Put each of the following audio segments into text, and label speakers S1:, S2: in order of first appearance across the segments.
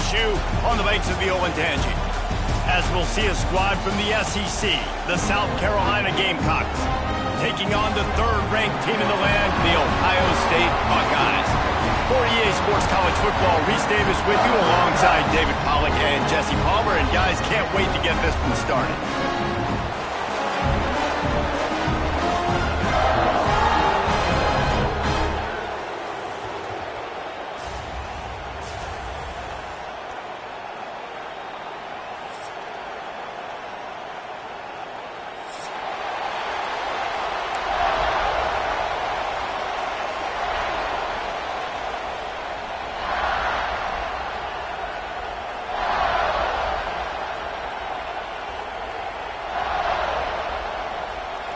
S1: Horseshoe on the banks of the Olentangy. As we'll see a squad from the SEC, the South Carolina Gamecocks, taking on the third-ranked team in the land, the Ohio State Buckeyes. For EA Sports College Football, Reese Davis with you alongside David Pollack and Jesse Palmer. And guys, can't wait to get this one started.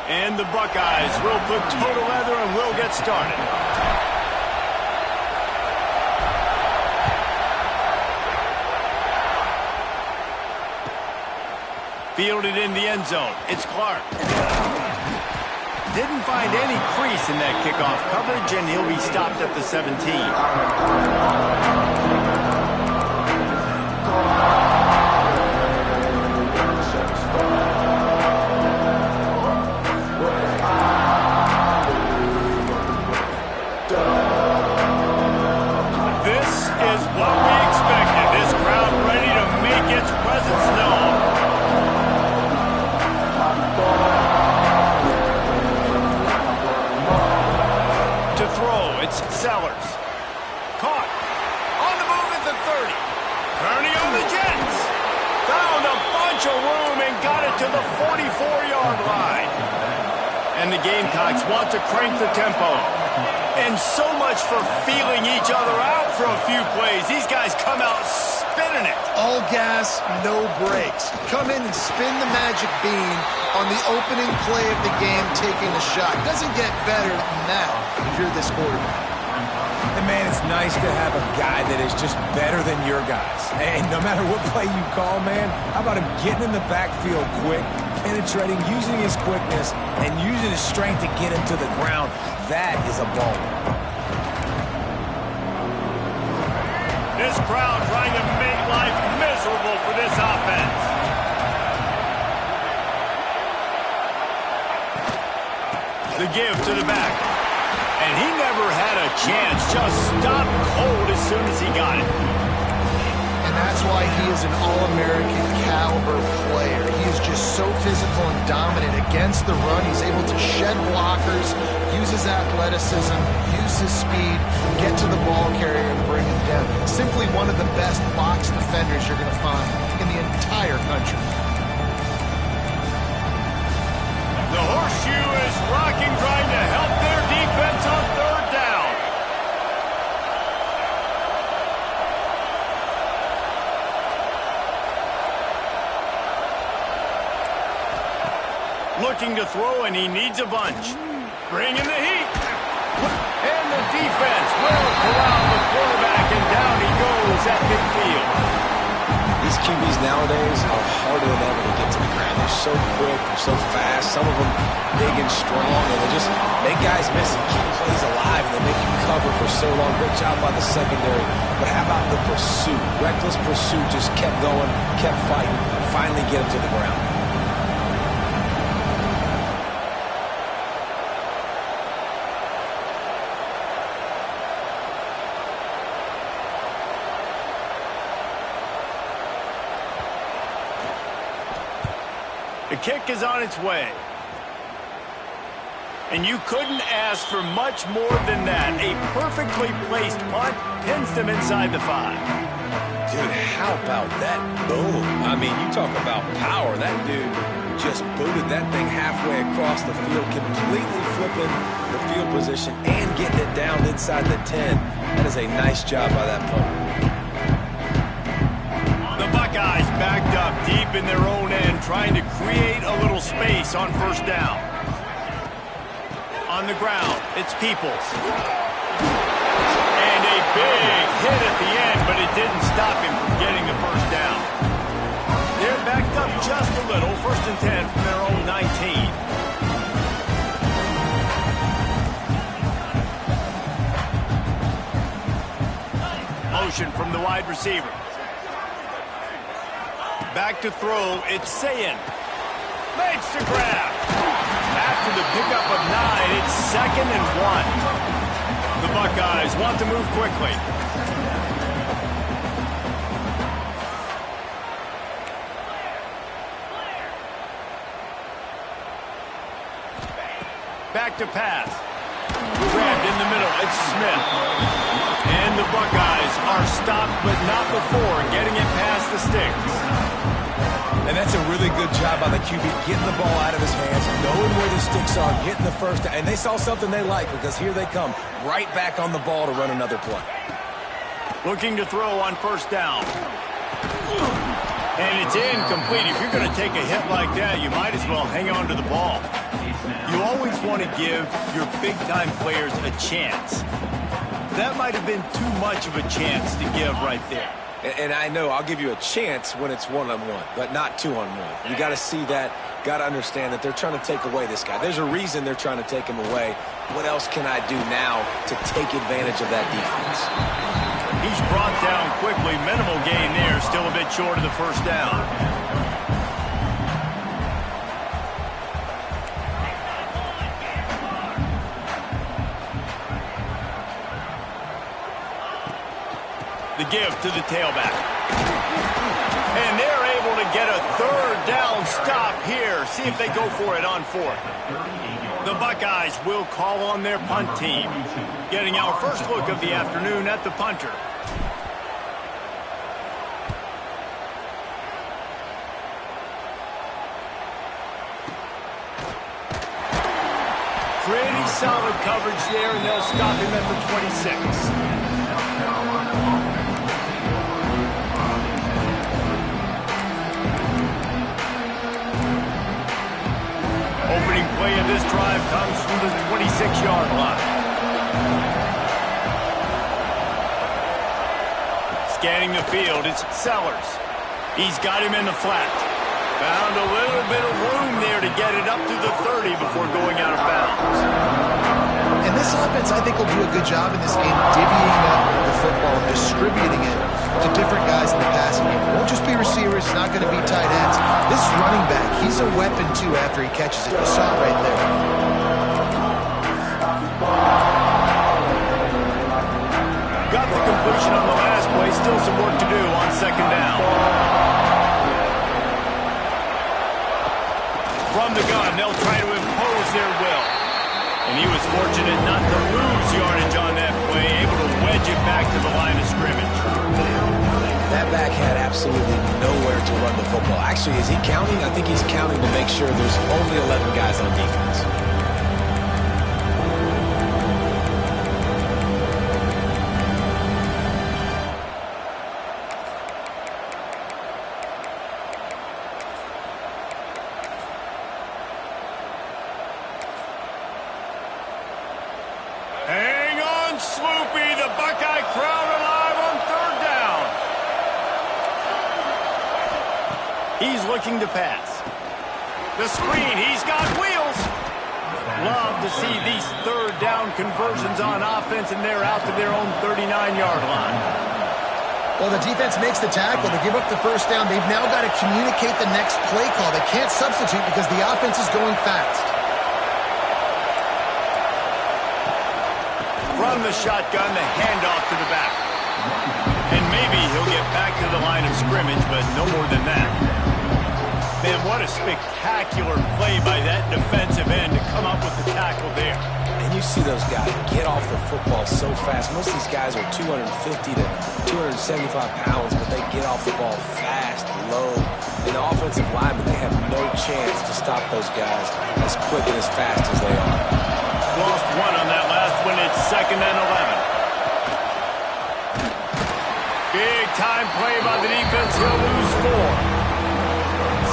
S1: And the Buckeyes will put toe to leather and will get started. Fielded in the end zone. It's Clark. Didn't find any crease in that kickoff coverage, and he'll be stopped at the 17. Sellers. Caught. On the move at the 30. Turning on the Jets. Found a bunch of room and got it to the 44-yard line. And the Gamecocks want to crank the tempo. And so much for feeling each other out for a few plays. These guys come out spinning it.
S2: All gas, no brakes. Come in and spin the magic bean on the opening play of the game, taking a shot. Doesn't get better than that if you're this quarterback.
S3: And man, it's nice to have a guy that is just better than your guys. And no matter what play you call, man, how about him getting in the backfield quick, penetrating, using his quickness, and using his strength to get him to the ground. That is a ball.
S1: This crowd trying to make life miserable for this offense. The give to the back. And he never had a chance, just stopped cold as soon as he got it.
S2: And that's why he is an All-American caliber player. He is just so physical and dominant against the run. He's able to shed blockers, use his athleticism, use his speed, get to the ball carrier and bring him down. Simply one of the best box defenders you're going to find in the entire country.
S1: The Horseshoe is rocking, trying to help their defense on third down. Looking to throw, and he needs a bunch. Bringing the heat. And the defense will corral the quarterback, and down he goes at midfield.
S3: These QBs nowadays are harder than ever to get to the ground. They're so quick, they're so fast. Some of them big and strong, and they just make guys miss and keep plays alive, and they make you cover for so long. Great job by the secondary. But how about the pursuit? Reckless pursuit, just kept going, kept fighting, finally get him to the ground.
S1: The kick is on its way. And you couldn't ask for much more than that. A perfectly placed punt pins them inside the 5.
S3: Dude, how about that boom? I mean, you talk about power. That dude just booted that thing halfway across the field, completely flipping the field position and getting it down inside the 10. That is a nice job by that punter.
S1: The Buckeyes backed up deep in their own end, trying to create a little space on first down. On the ground, it's Peoples. And a big hit at the end, but it didn't stop him from getting the first down. They're backed up just a little, 1st and 10 from their own 19. Motion from the wide receiver. Back to throw, it's Sayin. Makes the grab. After the pickup of 9, it's 2nd and 1. The Buckeyes want to move quickly. Back to pass. Grabbed in the middle, it's Smith. And the Buckeyes are stopped, but not before getting it past the sticks.
S3: And that's a really good job by the QB, getting the ball out of his hands, knowing where the sticks are, getting the first. And they saw something they like, because here they come, right back on the ball to run another play.
S1: Looking to throw on 1st down. And it's incomplete. If you're going to take a hit like that, you might as well hang on to the ball. You always want to give your big-time players a chance. That might have been too much of a chance to give right there.
S3: And I know I'll give you a chance when it's one-on-one, but not two-on-one. You got to see that, got to understand that they're trying to take away this guy. There's a reason they're trying to take him away. What else can I do now to take advantage of that defense?
S1: He's brought down quickly. Minimal gain there, still a bit short of the 1st down. The give to the tailback. And they're able to get a 3rd down stop here. See if they go for it on 4th. The Buckeyes will call on their punt team. Getting our first look of the afternoon at the punter. Pretty solid coverage there, and they'll stop him at the 26. Opening play of this drive comes from the 26-yard line. Scanning the field, it's Sellers. He's got him in the flat. Found a little bit of room there to get it up to the 30 before going out of bounds.
S2: And this offense, I think, will do a good job in this game divvying up the football, distributing it to different guys in the passing game. It won't just be receivers. It's not going to be tight ends. This running back, he's a weapon, too, after he catches it. You saw it right there.
S1: Got the completion on the last play. Still some work to do on 2nd down. From the gun, they'll try to impose their will. And he was fortunate not to lose yardage on that play, able to wedge it back to the line of scrimmage.
S3: That back had absolutely nowhere to run the football. Actually, is he counting? I think he's counting to make sure there's only 11 guys on defense.
S1: Hang on, Swoopy. The Buckeye crowd alive on 3rd down. He's looking to pass. The screen, he's got wheels. Love to see these 3rd down conversions on offense, and they're out to their own 39-yard line.
S2: Well, the defense makes the tackle. They give up the 1st down. They've now got to communicate the next play call. They can't substitute because the offense is going fast.
S1: From the shotgun, the handoff to the back. And maybe he'll get back to the line of scrimmage, but no more than that. Man, what a spectacular play by that defensive end to come up with the tackle there.
S3: And you see those guys get off the football so fast. Most of these guys are 250 to 275 pounds, but they get off the ball fast, low. And the offensive linemen, they have no chance to stop those guys as quick and as fast as they are.
S1: Lost one on that last one. It's 2nd and 11. Big time play by the defense. He'll lose 4.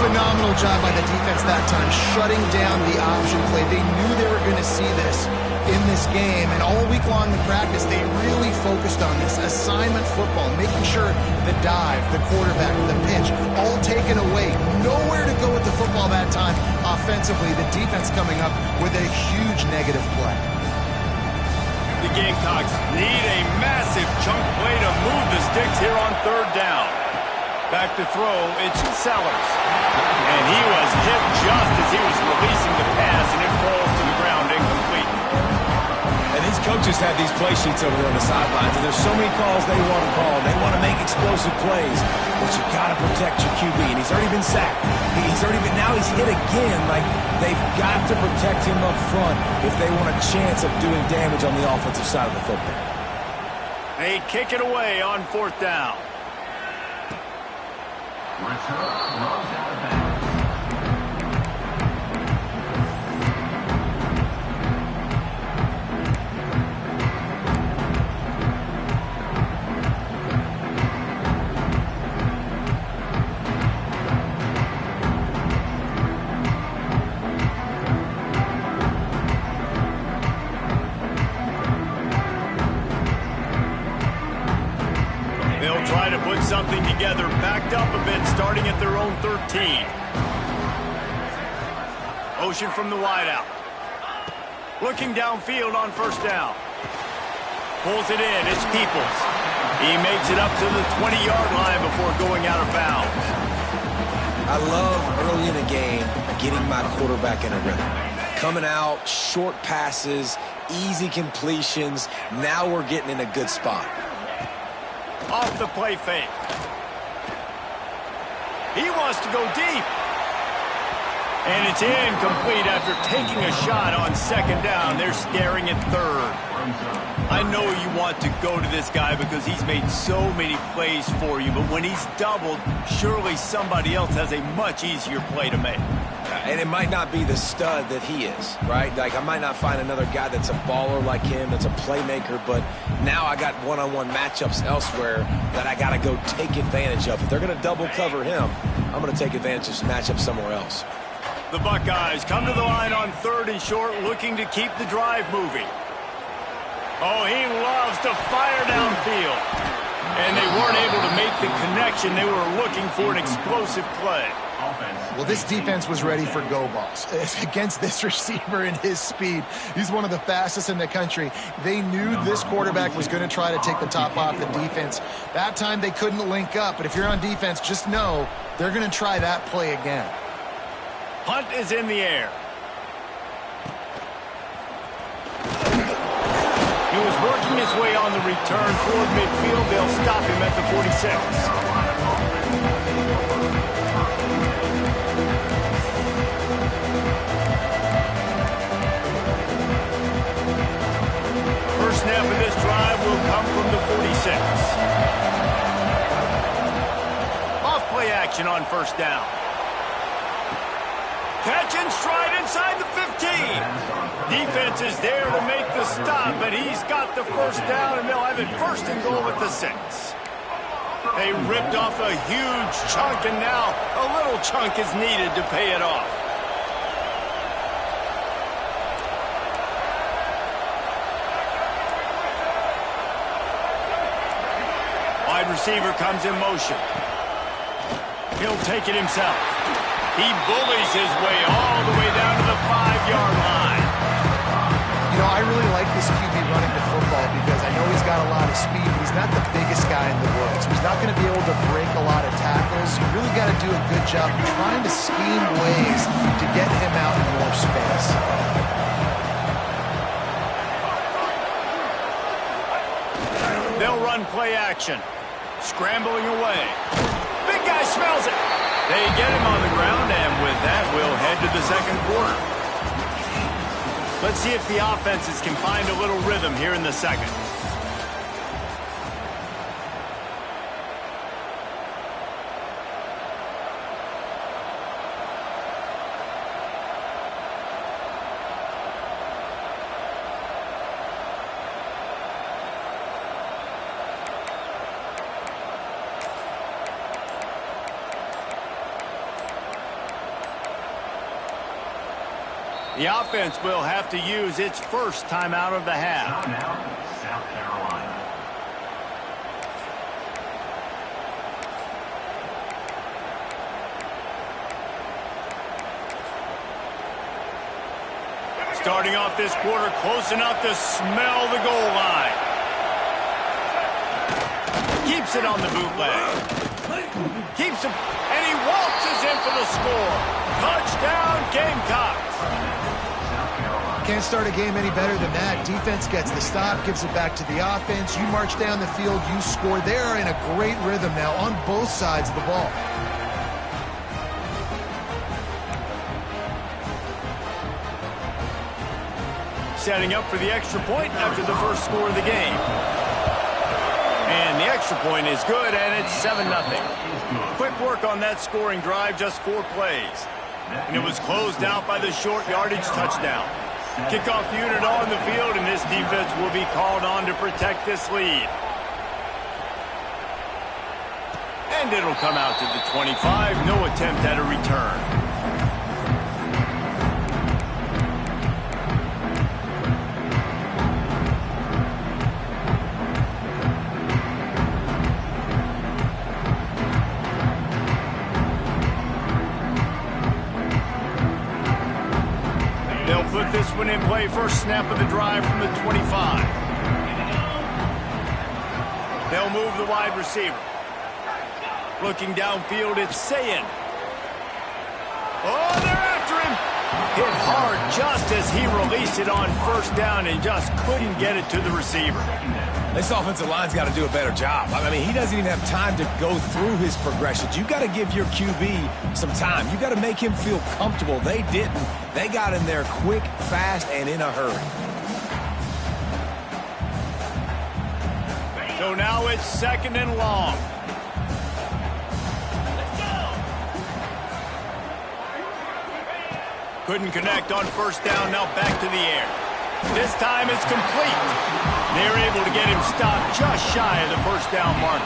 S2: Phenomenal job by the defense that time, shutting down the option play. They knew they were going to see this in this game, and all week long in practice, they really focused on this assignment football, making sure the dive, the quarterback, the pitch, all taken away. Nowhere to go with the football that time offensively. The defense coming up with a huge negative play.
S1: The Gamecocks need a massive chunk play to move the sticks here on 3rd down. back to throw. It's Sellers. And he was hit just as he was releasing the pass, and it falls to the ground incomplete.
S3: And these coaches have these play sheets over there on the sidelines, and there's so many calls they want to call. They want to make explosive plays, but you got to protect your QB, and he's already been sacked. Now he's hit again. Like, they've got to protect him up front if they want a chance of doing damage on the offensive side of the football.
S1: They kick it away on 4th down. Try to put something together, backed up a bit, starting at their own 13. Motion from the wideout. Looking downfield on 1st down. Pulls it in. It's Peoples. He makes it up to the 20-yard line before going out of bounds.
S3: I love early in a game getting my quarterback in a rhythm. Coming out, short passes, easy completions. Now we're getting in a good spot.
S1: Off the play fake. He wants to go deep. And it's incomplete after taking a shot on 2nd down. They're staring at 3rd. I know you want to go to this guy because he's made so many plays for you, but when he's doubled, surely somebody else has a much easier play to make.
S3: And it might not be the stud that he is, right? Like, I might not find another guy that's a baller like him, that's a playmaker, but now I got one-on-one matchups elsewhere that I got to go take advantage of. If they're going to double cover him, I'm going to take advantage of some matchups somewhere else.
S1: The Buckeyes come to the line on 3rd and short, looking to keep the drive moving. Oh, he loves to fire downfield. And they weren't able to make the connection. They were looking for an explosive play.
S2: Well, this defense was ready for go balls. Against this receiver and his speed, he's one of the fastest in the country. They knew this quarterback was going to try to take the top off the defense. That time they couldn't link up, but if you're on defense, just know they're going to try that play again.
S1: Punt is in the air. He was working his way on the return toward midfield. They'll stop him at the 46. First snap of this drive will come from the 46. Off play action on 1st down. Catch and stride inside the 15. Defense is there to make the stop, but he's got the 1st down, and they'll have it 1st and goal at the 6. They ripped off a huge chunk, and now a little chunk is needed to pay it off. Wide receiver comes in motion. He'll take it himself. He bullies his way all the way down to the 5-yard line.
S2: You know, I really like this QB running the football because I know he's got a lot of speed, but he's not the biggest guy in the world. So he's not going to be able to break a lot of tackles. You really got to do a good job trying to scheme ways to get him out in more space.
S1: They'll run play action. Scrambling away. Big guy smells it. They get him on the ground, and with that, we'll head to the 2nd quarter. Let's see if the offenses can find a little rhythm here in the 2nd. The offense will have to use its first timeout of the half.
S4: South Carolina.
S1: Starting off this quarter close enough to smell the goal line. Keeps it on the bootleg. Keeps
S2: can't start a game any better than that. Defense gets the stop, gives it back to the offense. You march down the field, you score. They are in a great rhythm now on both sides of the ball.
S1: Setting up for the extra point after the first score of the game. And the extra point is good, and it's 7-0. Quick work on that scoring drive, just 4 plays. And it was closed out by the short yardage touchdown. Kickoff unit on the field, and this defense will be called on to protect this lead. And it'll come out to the 25. No attempt at a return. They'll put this one in play. First snap of the drive from the 25. They'll move the wide receiver. Looking downfield, it's Sayin. Oh, they're after him. Hit hard just as he released it on first down and just couldn't get it to the receiver.
S3: This offensive line's got to do a better job. I mean, he doesn't even have time to go through his progressions. You got to give your QB some time. You got to make him feel comfortable. They didn't. They got in there quick, fast, and in a hurry.
S1: So now it's 2nd and long. Couldn't connect on first down. Now back to the air. This time it's complete. They're able to get him stopped just shy of the first down mark.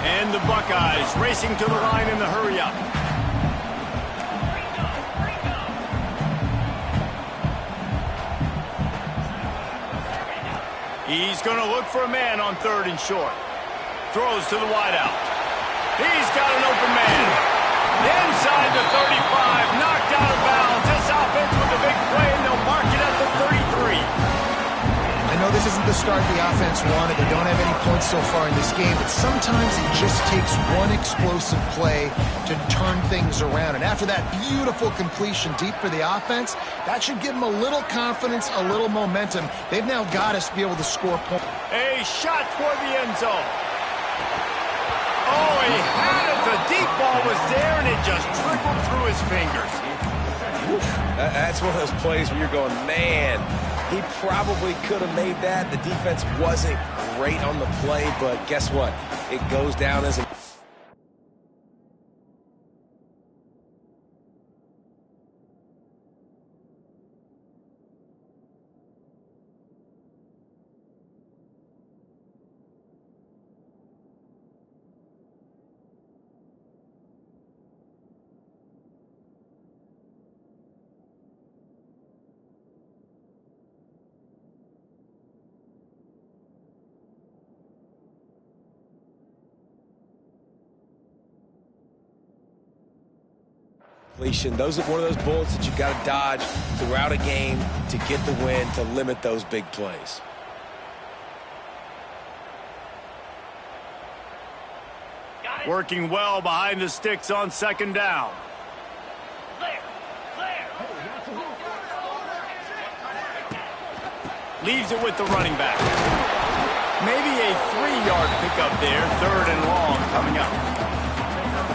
S1: And the Buckeyes racing to the line in the hurry-up. He's going to look for a man on 3rd and short. Throws to the wideout. He's got an open man. Inside the 35, knocked out of bounds. This offense with a big play, and they'll mark it at the 33.
S2: I know this isn't the start the offense wanted. They don't have any points so far in this game, but sometimes it just takes one explosive play to turn things around. And after that beautiful completion deep for the offense, that should give them a little confidence, a little momentum. They've now got us to be able to score points.
S1: A shot toward the end zone. Oh, he had it. The deep ball was there, and it just trickled through his fingers.
S3: That's one of those plays where you're going, man, he probably could have made that. The defense wasn't great on the play, but guess what? It goes down as a... Those are one of those bullets that you've got to dodge throughout a game to get the win, to limit those big plays.
S1: Working well behind the sticks on 2nd down. Leaves it with the running back. Maybe a 3-yard pickup there. 3rd and long coming up.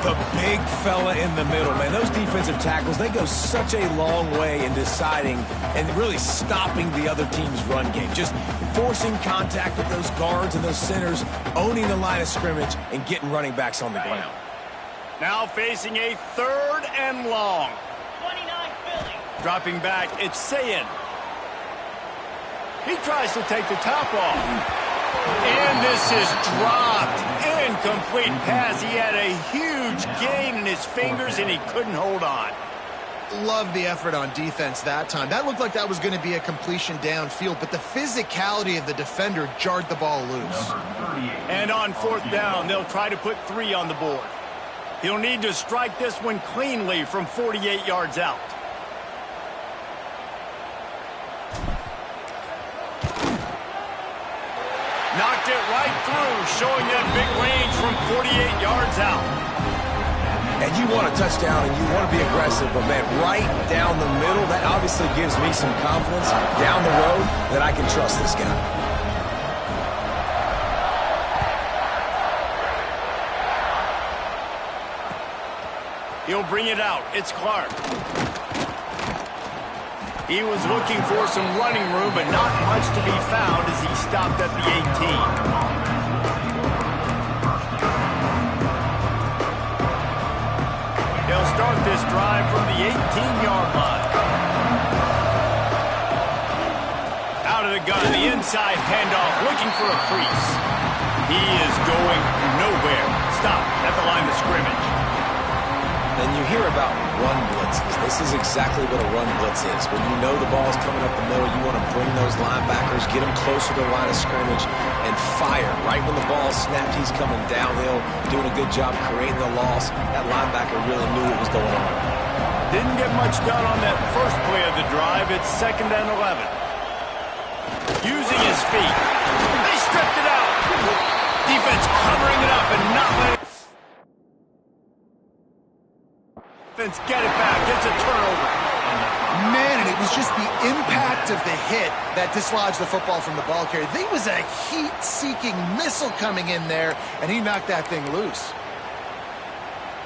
S3: The big fella in the middle, man. Those defensive tackles, they go such a long way in deciding and really stopping the other team's run game. Just forcing contact with those guards and those centers, owning the line of scrimmage, and getting running backs on the ground.
S1: Now facing a 3rd and long.
S5: 29 Philly.
S1: Dropping back, it's Sayin. He tries to take the top off. And this is dropped. Incomplete pass. He had a huge gain in his fingers, and he couldn't hold on.
S2: Love the effort on defense that time. That looked like that was going to be a completion downfield, but the physicality of the defender jarred the ball loose.
S1: And on 4th down, they'll try to put 3 on the board. He'll need to strike this one cleanly from 48 yards out. Knocked it right through, showing that big range from 48 yards out.
S3: and you want a touchdown and you want to be aggressive, but man, right down the middle, that obviously gives me some confidence down the road that I can trust this guy.
S1: He'll bring it out. It's Clark. He was looking for some running room, but not much to be found as he stopped at the 18. They'll start this drive from the 18-yard line. Out of the gun, the inside handoff, looking for a crease. He is going nowhere. Stop at the line of scrimmage.
S3: And you hear about run blitzes. This is exactly what a run blitz is. When you know the ball's coming up the middle, you want to bring those linebackers, get them closer to the line of scrimmage, and fire. Right when the ball snapped, he's coming downhill, doing a good job creating the loss. That linebacker really knew what was going on.
S1: Didn't get much done on that first play of the drive. It's 2nd and 11. Using his feet. They stripped it out. Defense covering it up and not letting get it back, gets a turnover.
S2: Man, and it was just the impact of the hit that dislodged the football from the ball carrier. There was a heat-seeking missile coming in there, and he knocked that thing loose.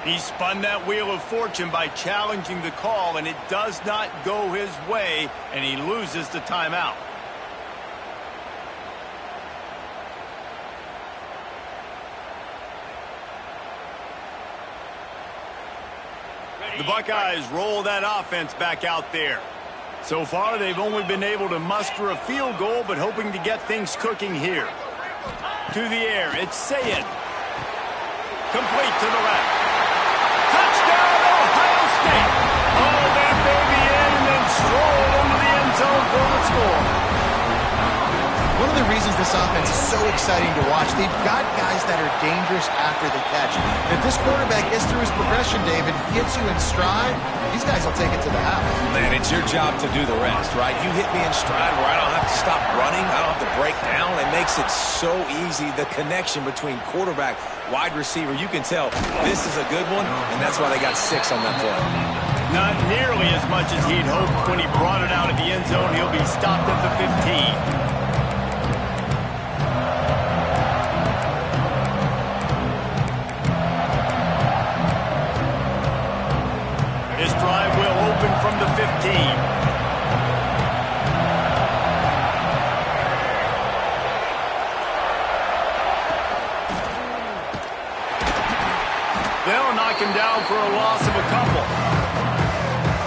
S1: He spun that wheel of fortune by challenging the call, and it does not go his way, and he loses the timeout. The Buckeyes roll that offense back out there. So far, they've only been able to muster a field goal, but hoping to get things cooking here. To the air, it's Sayed. Complete to the left. Touchdown, Ohio State. Oh, that baby in and then strolled into the end zone for the score.
S2: One of the reasons this offense is so exciting to watch, they've got guys that are dangerous after the catch. If this quarterback gets through his progression, David, gets you in stride, these guys will take it to the house.
S3: Man, it's your job to do the rest, right? You hit me in stride where I don't have to stop running, I don't have to break down. It makes it so easy, the connection between quarterback, wide receiver. You can tell this is a good one, and that's why they got 6 on that play.
S1: Not nearly as much as he'd hoped when he brought it out of the end zone. He'll be stopped at the 15. This drive will open from the 15. They'll knock him down for a loss of a couple.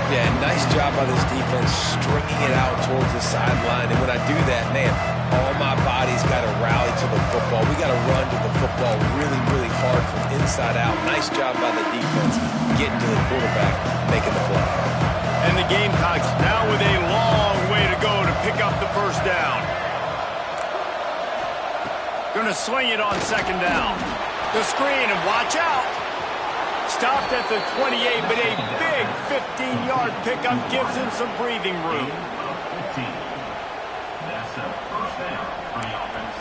S3: Yeah, nice job by this defense stringing it out towards the sideline. And when I do that, man, all my body's got to rally to the football. We got to run to the football really, really hard from inside out. Nice job by the defense getting to the quarterback, making the play.
S1: And the Gamecocks now with a long way to go to pick up the first down. Gonna swing it on 2nd down. The screen and watch out. Stopped at the 28, but a big 15-yard pickup gives him some breathing room.
S4: 15. That's a first down for the offense.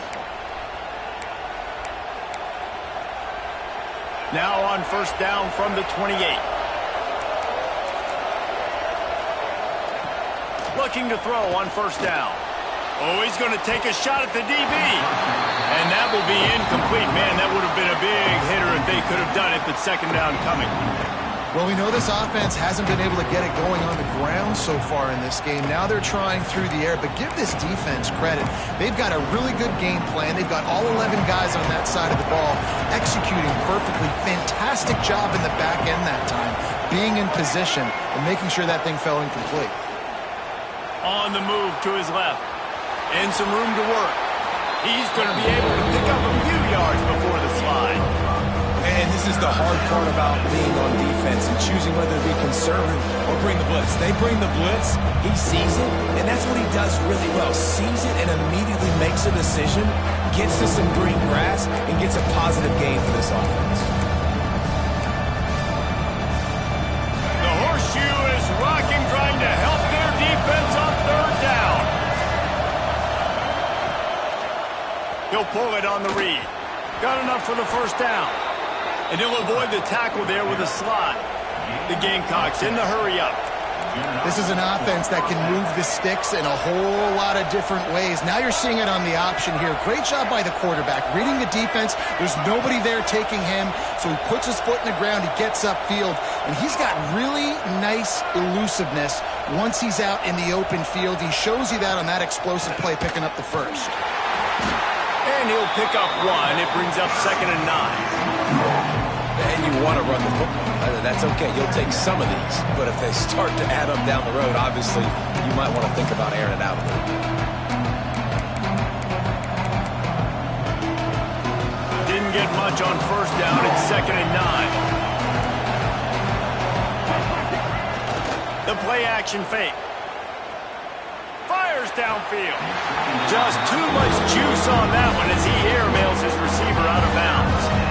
S1: Now on 1st down from the 28. Looking to throw on 1st down. Oh, he's going to take a shot at the DB. And that will be incomplete. Man, that would have been a big hitter if they could have done it, but 2nd down coming.
S2: Well, we know this offense hasn't been able to get it going on the ground so far in this game. Now they're trying through the air, but give this defense credit. They've got a really good game plan. They've got all 11 guys on that side of the ball executing perfectly. Fantastic job in the back end that time, being in position and making sure that thing fell incomplete.
S1: On the move to his left. And some room to work. He's going to be able to pick up a few yards before the slide.
S3: And this is the hard part about being on defense and choosing whether to be conservative or bring the blitz. They bring the blitz, he sees it, and that's what he does really well. Sees it and immediately makes a decision, gets to some green grass, and gets a positive gain for this offense.
S1: The horseshoe is rocking, trying to help their defense on 3rd down. He'll pull it on the read. Got enough for the 1st down. And he'll avoid the tackle there with a slide. The Gamecocks in the hurry-up.
S2: This is an offense that can move the sticks in a whole lot of different ways. Now you're seeing it on the option here. Great job by the quarterback. Reading the defense, there's nobody there taking him, so he puts his foot in the ground, he gets upfield, and he's got really nice elusiveness once he's out in the open field. He shows you that on that explosive play, picking up the first.
S1: And he'll pick up one. It brings up 2nd and 9.
S3: And you want to run the football. That's okay. You'll take some of these. But if they start to add up down the road, obviously, you might want to think about airing it out a little bit.
S1: Didn't get much on 1st down. It's 2nd and 9. The play action fake. Fires downfield. Just too much juice on that one as he airmails his receiver out of bounds.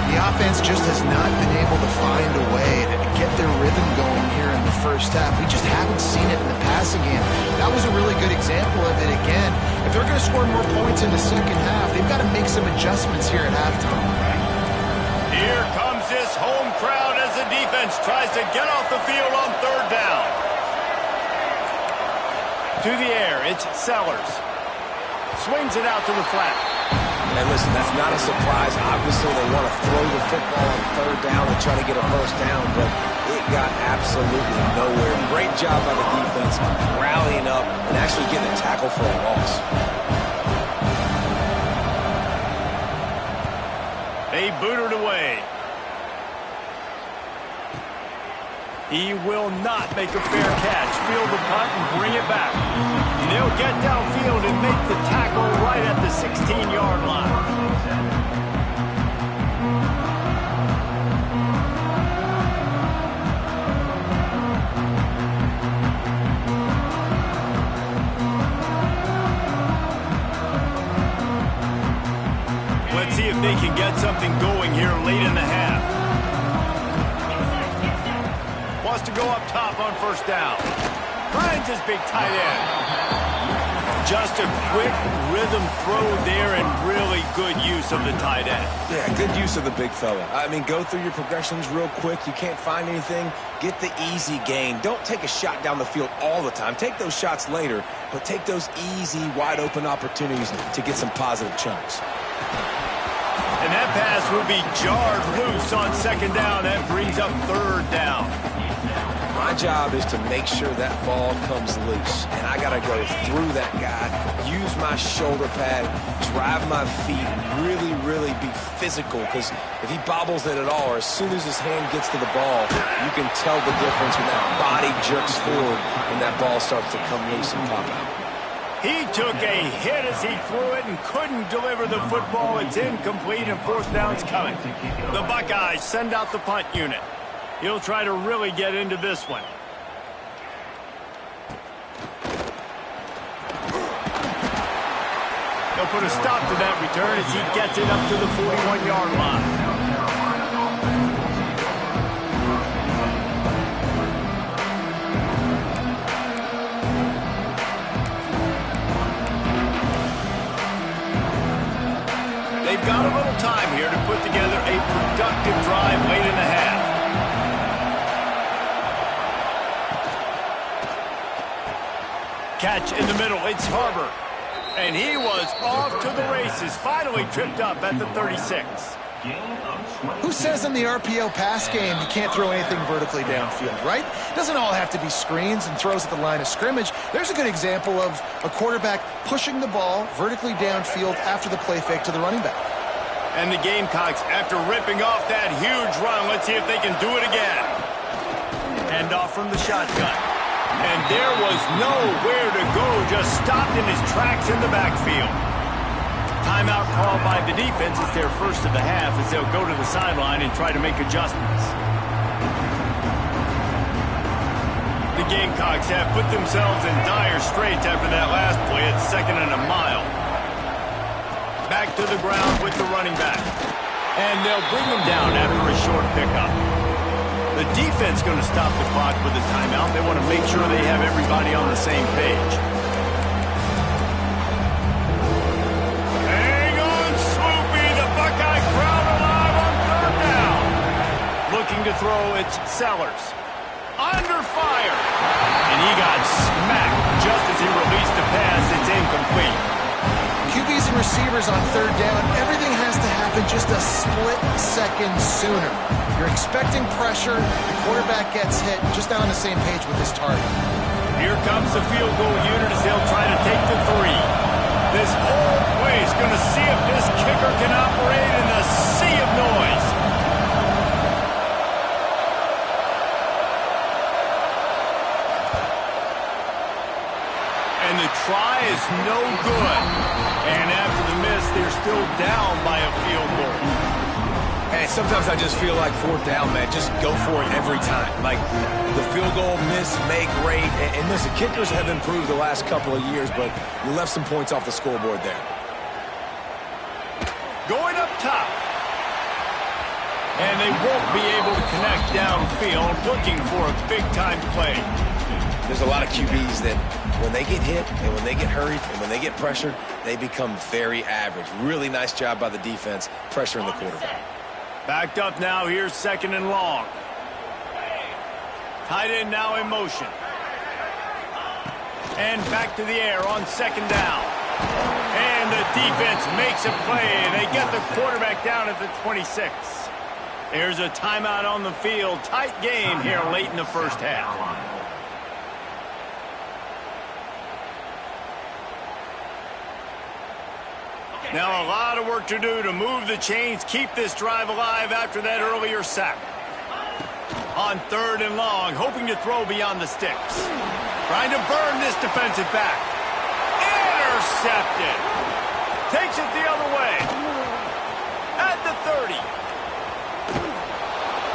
S2: The offense just has not been able to find a way to get their rhythm going here in the first half. We just haven't seen it in the passing game. That was a really good example of it again. If they're going to score more points in the second half, they've got to make some adjustments here at halftime.
S1: Here comes this home crowd as the defense tries to get off the field on 3rd down. To the air, it's Sellers. Swings it out to the flat.
S3: Hey, listen, that's not a surprise. Obviously, they want to throw the football on 3rd down and try to get a 1st down, but it got absolutely nowhere. Great job by the defense rallying up and actually getting a tackle for a loss.
S1: They booted away. He will not make a fair catch. Field the punt and bring it back. And they'll get downfield and make the tackle right at the 16-yard line. Let's see if they can get something going here late in the half. Wants to go up top on 1st down. Finds his big tight end. Just a quick rhythm throw there and really good use of the tight end.
S3: Yeah, good use of the big fella. I mean, go through your progressions real quick. You can't find anything, get the easy gain. Don't take a shot down the field all the time. Take those shots later, but take those easy, wide-open opportunities to get some positive chunks.
S1: And that pass will be jarred loose on 2nd down. That brings up 3rd down.
S3: My job is to make sure that ball comes loose, and I got to go through that guy, use my shoulder pad, drive my feet, really be physical, because if he bobbles it at all, or as soon as his hand gets to the ball, you can tell the difference when that body jerks forward and that ball starts to come loose and pop out.
S1: He took a hit as he threw it and couldn't deliver the football. It's incomplete and 4th down's coming. The Buckeyes send out the punt unit. He'll try to really get into this one. They'll put a stop to that return as he gets it up to the 41-yard line. They've got a little time here to put together a productive drive late in the half. Catch in the middle, it's Harbor. And he was off to the races, finally tripped up at the 36.
S2: Who says in the RPO pass game you can't throw anything vertically downfield, right? Doesn't all have to be screens and throws at the line of scrimmage. There's a good example of a quarterback pushing the ball vertically downfield after the play fake to the running back.
S1: And the Gamecocks, after ripping off that huge run, let's see if they can do it again. Hand off from the shotgun. And there was nowhere to go, just stopped in his tracks in the backfield. Timeout called by the defense. It's their first of the half as they'll go to the sideline and try to make adjustments. The Gamecocks have put themselves in dire straits after that last play. It's 2nd and a mile. Back to the ground with the running back. And they'll bring him down after a short pickup. The defense going to stop the clock with a timeout. They want to make sure they have everybody on the same page. Hang on, Swoopy. The Buckeye crowd alive on 3rd down. throw, it's Sellers. Under fire. And he got smacked just as he released the pass. It's incomplete.
S2: QBs and receivers on third down, everything has to happen just a split second sooner. You're expecting pressure, the quarterback gets hit, just not on the same page with his target.
S1: Here comes the field goal unit as they'll try to take the 3. This whole place going to see if this kicker can operate in the sea of noise. And the try is no good. And after the miss, they're still down by a field goal.
S3: Hey, sometimes I just feel like fourth down, man. Just go for it every time. Like the field goal, miss, make, rate. And listen, kickers have improved the last couple of years, but we left some points off the scoreboard there.
S1: Going up top. And they won't be able to connect downfield, looking for a big-time play.
S3: There's a lot of QBs that when they get hit and when they get hurried and when they get pressured, they become very average. Really nice job by the defense pressuring the quarterback.
S1: Backed up now, here's 2nd and long. Tight end now in motion. And back to the air on 2nd down. And the defense makes a play. They get the quarterback down at the 26. There's a timeout on the field. Tight game here late in the first half. Now a lot of work to do to move the chains, keep this drive alive after that earlier sack. On 3rd and long, hoping to throw beyond the sticks. Trying to burn this defensive back. Intercepted. Takes it the other way. At the 30.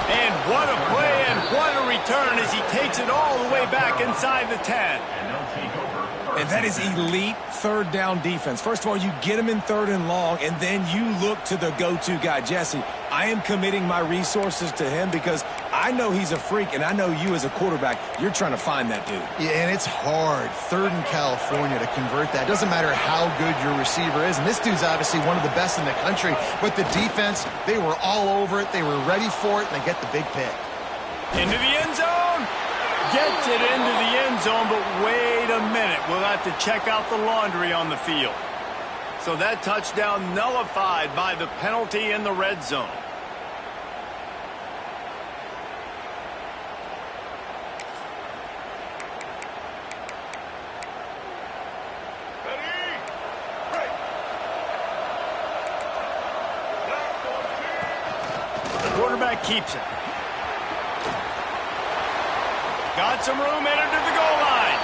S1: And what a play and what a return as he takes it all the way back inside the 10.
S3: And that is elite third down defense. First of all, you get him in 3rd and long, and then you look to the go-to guy, Jesse. I am committing my resources to him because I know he's a freak, and I know you as a quarterback, you're trying to find that dude.
S2: Yeah, and it's hard, 3rd in California, to convert that. Doesn't matter how good your receiver is, and this dude's obviously one of the best in the country, but the defense, they were all over it, they were ready for it, and they get the big pick.
S1: Into the end zone. Gets it into the end zone, but wait a minute. We'll have to check out the laundry on the field. So that touchdown nullified by the penalty in the red zone. The quarterback keeps it. Got some room, entered to the goal line.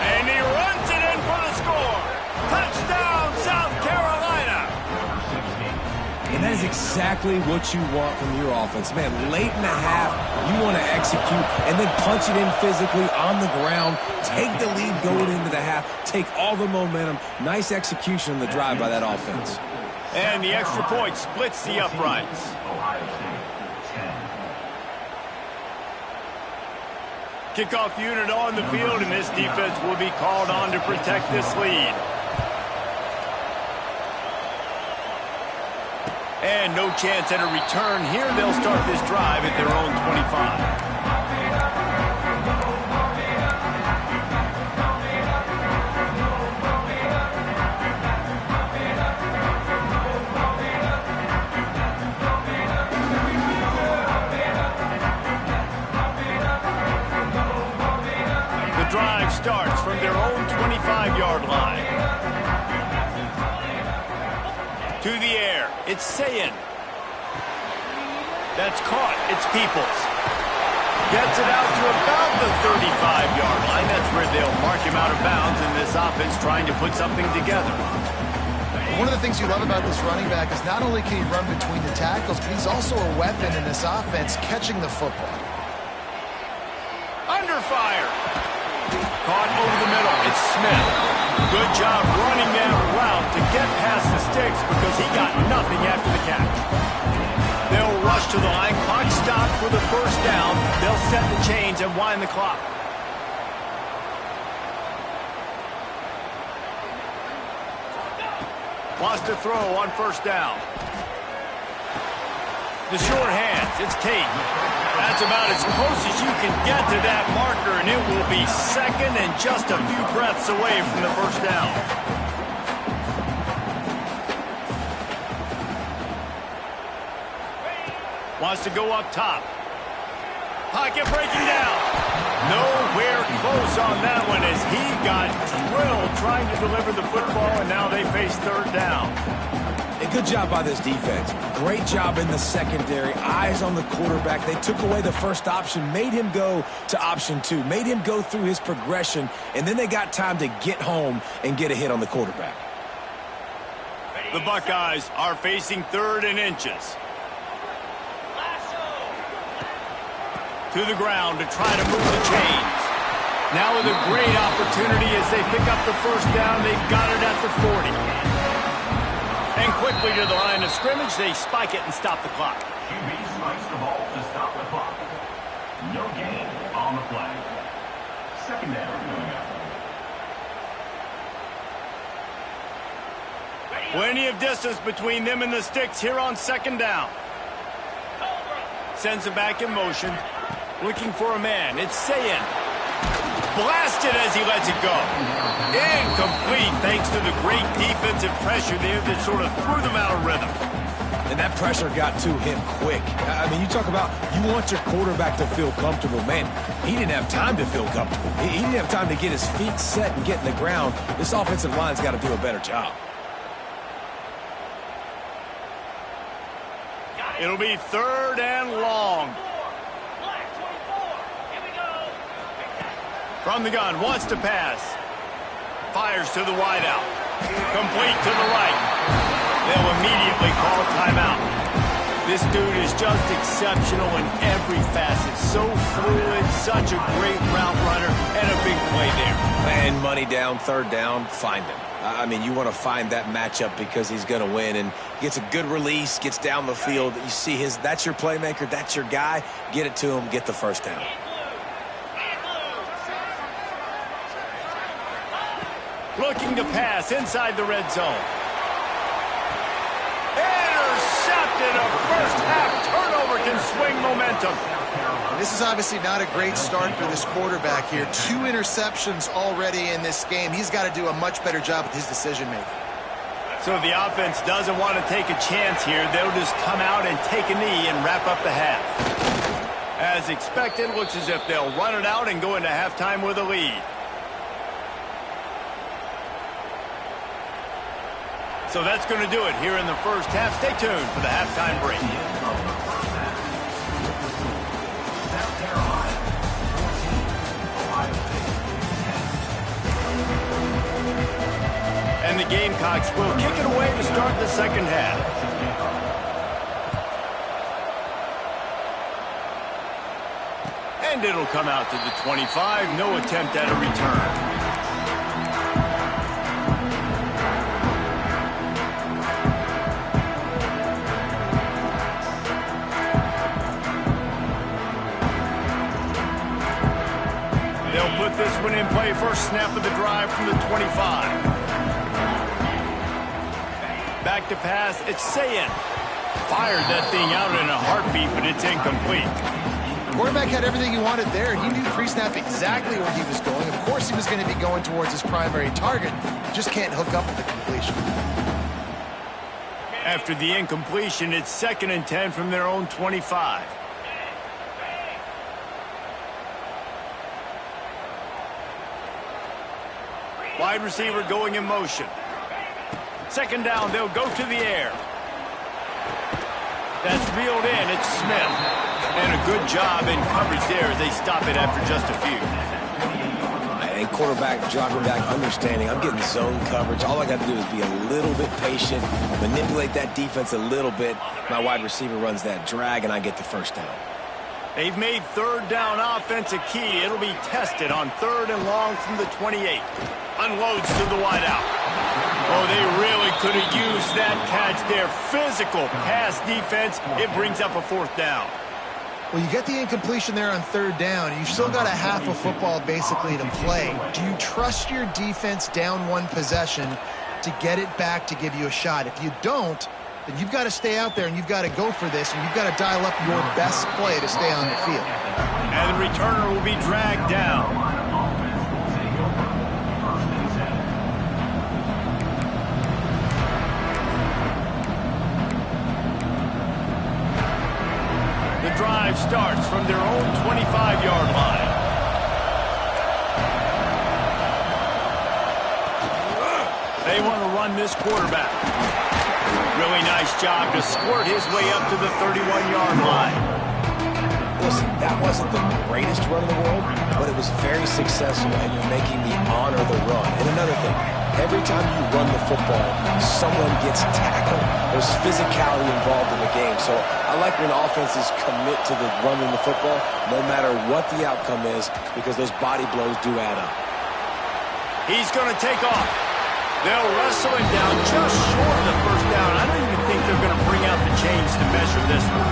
S1: And he runs it in for the score. Touchdown, South Carolina.
S3: And that is exactly what you want from your offense. Man, late in the half, you want to execute and then punch it in physically on the ground. Take the lead going into the half. Take all the momentum. Nice execution on the drive by that offense.
S1: And the extra point splits the uprights. Kickoff unit on the field, and this defense will be called on to protect this lead. And no chance at a return here. They'll start this drive at their own 25. Drive starts from their own 25-yard line. To the air, it's Sayin. That's caught, it's Peoples. Gets it out to about the 35-yard line. That's where they'll mark him out of bounds, and this offense trying to put something together.
S2: One of the things you love about this running back is not only can he run between the tackles, but he's also a weapon in this offense catching the football.
S1: Under fire. Caught over the middle. It's Smith. Good job running that route to get past the sticks because he got nothing after the catch. They'll rush to the line. Clock stopped for the first down. They'll set the chains and wind the clock. Wants to throw on first down. The short hands. It's Tate. That's That's about as close as you can get to that marker, and it will be second and just a few breaths away from the first down. Wants to go up top. Pocket breaking down. Nowhere close on that one as he got drilled trying to deliver the football, and now they face third down.
S3: A good job by this defense. Great job in the secondary. Eyes on the quarterback. They took away the first option, made him go to option 2, made him go through his progression, and then they got time to get home and get a hit on the quarterback.
S1: The Buckeyes are facing 3rd and inches. To the ground to try to move the chains. Now with a great opportunity as they pick up the first down. They've got it at the 40. And quickly to the line of scrimmage, they spike it and stop the clock.
S4: QB strikes the ball to stop the clock. No gain on the play. Second down coming up.
S1: Plenty of distance between them and the sticks here on second down. Sends it back in motion. Looking for a man. It's Sayin. Blasted as he lets it go. Incomplete thanks to the great defensive pressure there that sort of threw them out of rhythm.
S3: And that pressure got to him quick. I mean, you talk about you want your quarterback to feel comfortable. Man, he didn't have time to feel comfortable. He didn't have time to get his feet set and get in the ground. This offensive line's got to do a better job.
S1: It'll be 3rd and long. From the gun, wants to pass. Fires to the wideout. Complete to the right. They'll immediately call timeout. This dude is just exceptional in every facet. So fluid, such a great route runner, and a big play there.
S3: And money down, 3rd down, find him. I mean, you want to find that matchup because he's going to win, and gets a good release, gets down the field. You see that's your playmaker, that's your guy. Get it to him, get the first down.
S1: Looking to pass inside the red zone. Intercepted. A first half turnover can swing momentum.
S2: This is obviously not a great start for this quarterback here. 2 interceptions already in this game. He's got to do a much better job with his decision-making.
S1: So the offense doesn't want to take a chance here. They'll just come out and take a knee and wrap up the half. As expected, looks as if they'll run it out and go into halftime with a lead. So that's going to do it here in the first half. Stay tuned for the halftime break. And the Gamecocks will kick it away to start the second half. And it'll come out to the 25. No attempt at a return. Put this one in play. First snap of the drive from the 25. Back to pass. It's Sayin. Fired that thing out in a heartbeat, but it's incomplete.
S2: The quarterback had everything he wanted there. He knew pre-snap exactly where he was going. Of course he was going to be going towards his primary target. Just can't hook up with the completion.
S1: After the incompletion, it's 2nd and 10 from their own 25. Wide receiver going in motion. 2nd down, they'll go to the air. That's reeled in, it's Smith. And a good job in coverage there as they stop it after just a few.
S3: And quarterback dropping back, understanding I'm getting zone coverage. All I got to do is be a little bit patient, manipulate that defense a little bit. My wide receiver runs that drag, and I get the first down.
S1: They've made 3rd down offense a key. It'll be tested on 3rd and long from the 28. Unloads to the wideout. Oh, they really could have used that catch there. Physical pass defense. It brings up a 4th down.
S2: Well, you get the incompletion there on 3rd down. You've still got a half of football basically to play. Do you trust your defense down 1 possession to get it back to give you a shot? If you don't, then you've got to stay out there and you've got to go for this, and you've got to dial up your best play to stay on the field.
S1: And the returner will be dragged down. The drive starts from their own 25-yard line. They want to run this quarterback. Really nice job to squirt his way up to the 31-yard line.
S3: Listen, that wasn't the greatest run in the world, but it was very successful, and you're making me honor the run. And another thing, every time you run the football, someone gets tackled. There's physicality involved in the game. So I like when offenses commit to the running the football, no matter what the outcome is, because those body blows do add up.
S1: He's going to take off. They'll wrestle him down just short of the first down. I don't even think they're going to bring out the chains to measure this one.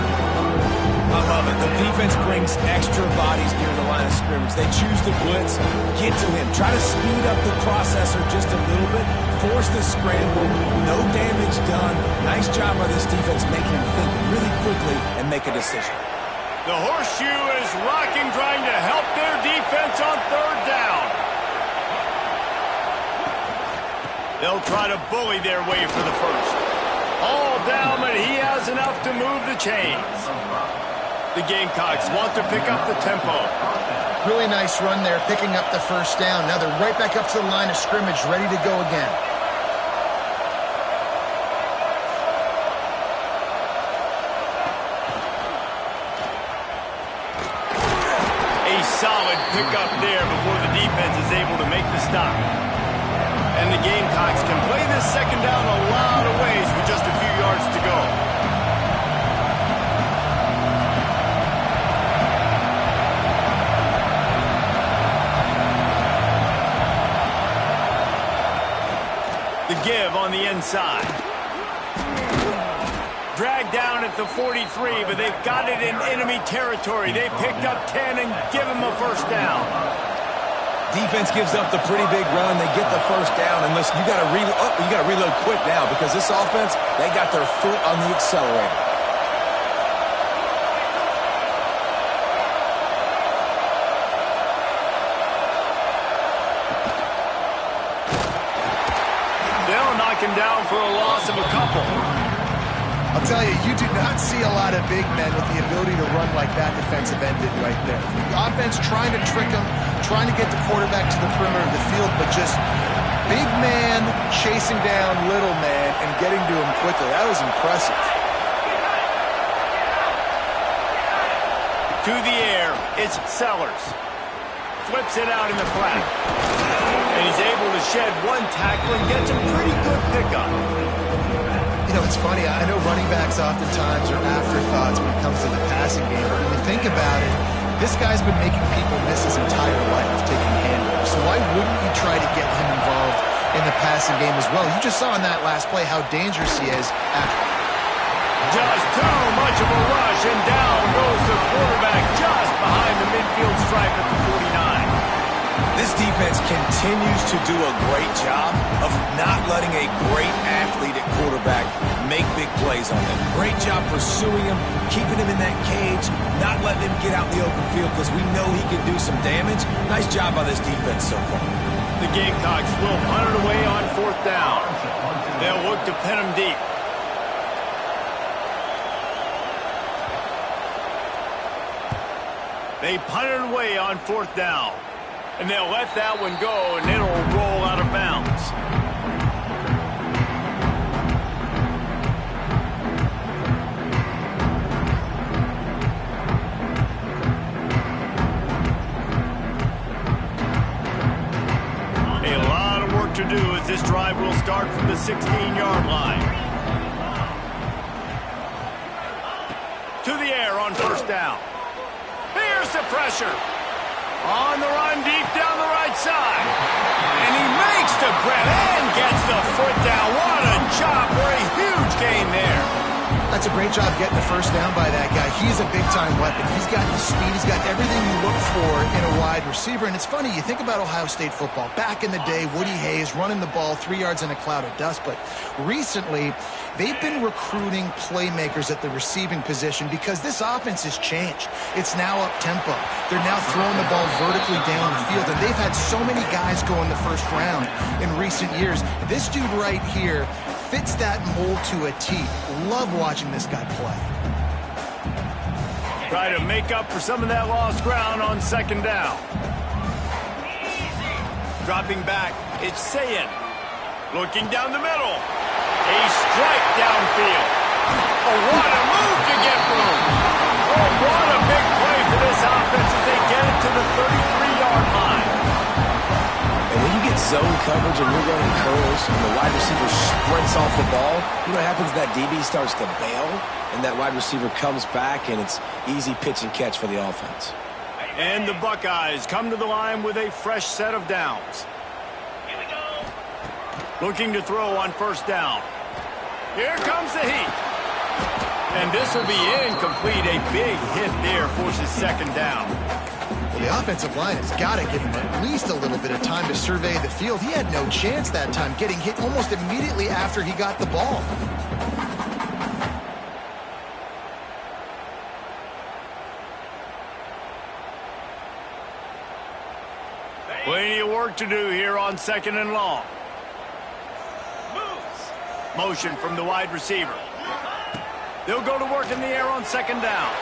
S3: I love it. The defense brings extra bodies near the line of scrimmage. They choose to blitz, get to him, try to speed up the processor just a little bit, force the scramble, no damage done. Nice job by this defense making him think really quickly and make a decision.
S1: The horseshoe is rocking, trying to help their defense on third down. They'll try to bully their way for the first. All down, but he has enough to move the chains. The Gamecocks want to pick up the tempo.
S2: Really nice run there, picking up the first down. Now they're right back up to the line of scrimmage, ready to go again.
S1: A solid pickup there before the defense is able to make the stop. And the Gamecocks can play this second down a lot of ways with just a few yards to go. The give on the inside. Dragged down at the 43, but they've got it in enemy territory. They picked up 10 and give him a first down.
S3: Defense gives up the pretty big run. They get the first down, and listen, you got to reload quick now because this offense, they got their foot on the accelerator.
S1: They'll knock him down for a loss of a couple.
S2: I'll tell you, you do not see a lot of big men with the ability to run like that defensive end did right there. The offense trying to trick him, trying to get the quarterback to the perimeter of the field, but just big man chasing down little man and getting to him quickly. That was impressive.
S1: To the air, it's Sellers. Flips it out in the flat. And he's able to shed one tackle and gets a pretty good pickup.
S2: You know, it's funny. I know running backs oftentimes are afterthoughts when it comes to the passing game, but when you think about it, this guy's been making people miss his entire life taking handoffs. So why wouldn't you try to get him involved in the passing game as well? You just saw in that last play how dangerous he is after.
S1: Just too much of a rush, and down goes the quarterback just behind the midfield stripe at the 49.
S3: This defense continues to do a great job of not letting a great athlete at quarterback make big plays on them. Great job pursuing him, keeping him in that cage, not letting him get out in the open field because we know he can do some damage. Nice job by this defense so far.
S1: The Gamecocks will punt it away on fourth down. They'll look to pin him deep. They punt it away on fourth down. And they'll let that one go, and it'll roll out of bounds. A lot of work to do as this drive will start from the 16-yard line. To the air on first down. Here's the pressure. On the run, deep down the right side. And he makes the grab and gets the foot down. What a job for a huge gain there.
S2: That's a great job getting the first down by that guy. He's a big-time weapon. He's got the speed. He's got everything you look for in a wide receiver. And it's funny, you think about Ohio State football. Back in the day, Woody Hayes running the ball 3 yards in a cloud of dust. But recently, they've been recruiting playmakers at the receiving position because this offense has changed. It's now up-tempo. They're now throwing the ball vertically down the field. And they've had so many guys go in the first round in recent years. This dude right here fits that mold to a T. Love watching this guy play.
S1: Try to make up for some of that lost ground on second down. Dropping back, it's Sayin. Looking down the middle. A strike downfield. Oh, what a move to get room. Oh, what a big play for this offense as they get it to the 33-yard line.
S3: And when you get zone coverage and you're running curls and the wide receiver sprints off the ball, you know what happens? That DB starts to bail, and that wide receiver comes back, and it's easy pitch and catch for the offense.
S1: And the Buckeyes come to the line with a fresh set of downs.
S5: Here we go.
S1: Looking to throw on first down. Here comes the heat. And this will be incomplete. A big hit there forces second down.
S2: Well, the offensive line has got to give him at least a little bit of time to survey the field. He had no chance that time, getting hit almost immediately after he got the ball.
S1: Plenty of work to do here on second and long.
S5: Moves.
S1: Motion from the wide receiver. They'll go to work in the air on second down.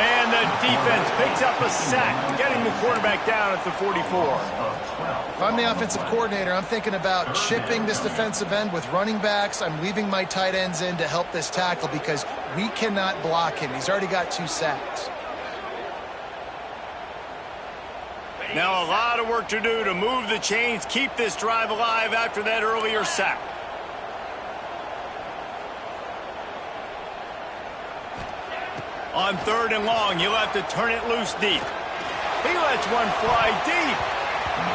S1: And the defense picks up a sack, getting the quarterback down at the 44.
S2: If I'm the offensive coordinator, I'm thinking about chipping this defensive end with running backs. I'm leaving my tight ends in to help this tackle because we cannot block him. He's already got 2 sacks.
S1: Now a lot of work to do to move the chains, keep this drive alive after that earlier sack. On third and long, you'll have to turn it loose deep. He lets one fly deep.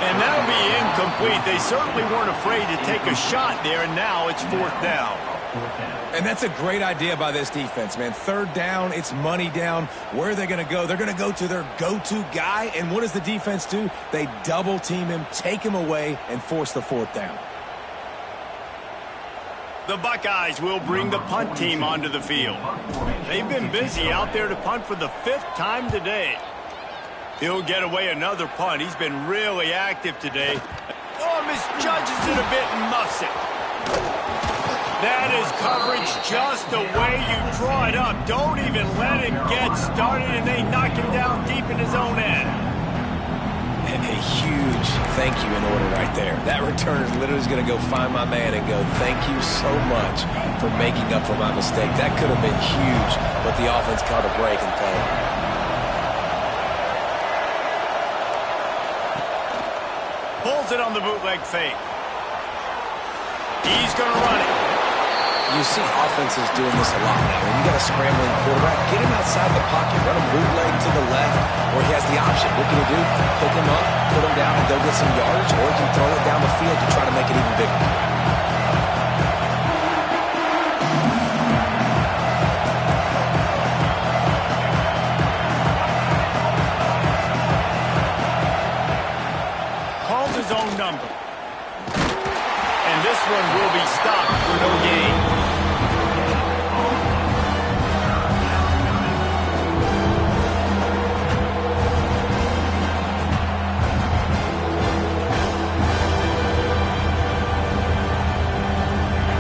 S1: And that'll be incomplete. They certainly weren't afraid to take a shot there, and now it's fourth down.
S3: And that's a great idea by this defense, man. Third down, it's money down. Where are they going to go? They're going to go to their go-to guy. And what does the defense do? They double-team him, take him away, and force the fourth down.
S1: The Buckeyes will bring the punt team onto the field. They've been busy out there to punt for the 5th time today. He'll get away another punt. He's been really active today. Oh, misjudges it a bit and muffs it. That is coverage just the way you draw it up. Don't even let him get started, and they knock him down deep in his own end.
S3: And a huge thank you in order right there. That returner is literally going to go find my man and go, thank you so much for making up for my mistake. That could have been huge, but the offense caught a break and fell.
S1: Pulls it on the bootleg fake. He's going to run it.
S3: You see offenses doing this a lot now. When you got a scrambling quarterback, get him outside the pocket, run him bootleg to the left, or he has the option. What can he do? Pick him up, put him down, and go get some yardage, or he can throw it down the field to try to make it even bigger.
S1: Calls his own number. And this one will be stopped for no gain.